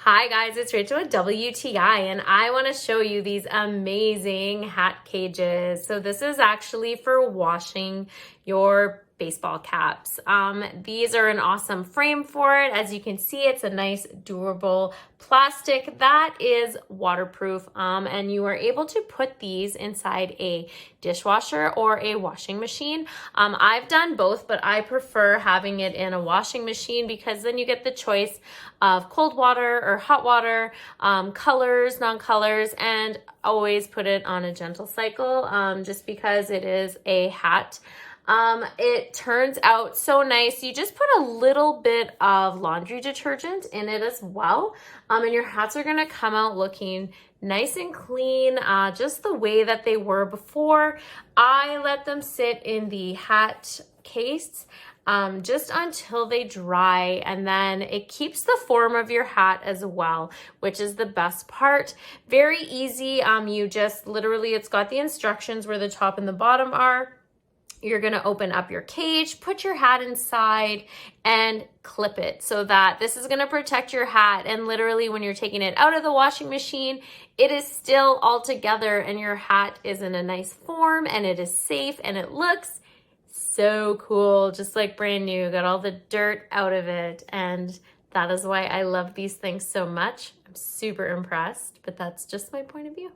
Hi guys, it's Rachel with WTI and I want to show you these amazing hat cages. So this is actually for washing your baseball caps. These are an awesome frame for it. As you can see, it's a nice durable plastic that is waterproof, and you are able to put these inside a dishwasher or a washing machine. I've done both, but I prefer having it in a washing machine because then you get the choice of cold water or hot water, colors, non-colors, and always put it on a gentle cycle, just because it is a hat. It turns out so nice. You just put a little bit of laundry detergent in it as well. And your hats are gonna come out looking nice and clean, just the way that they were before. I let them sit in the hat case just until they dry, and then it keeps the form of your hat as well, which is the best part. Very easy. You just literally, it's got the instructions where the top and the bottom are. You're gonna open up your cage, put your hat inside, and clip it so that this is gonna protect your hat. And literally when you're taking it out of the washing machine, it is still all together and your hat is in a nice form and it is safe and it looks so cool, just like brand new. Got all the dirt out of it, and that is why I love these things so much. I'm super impressed, but that's just my point of view.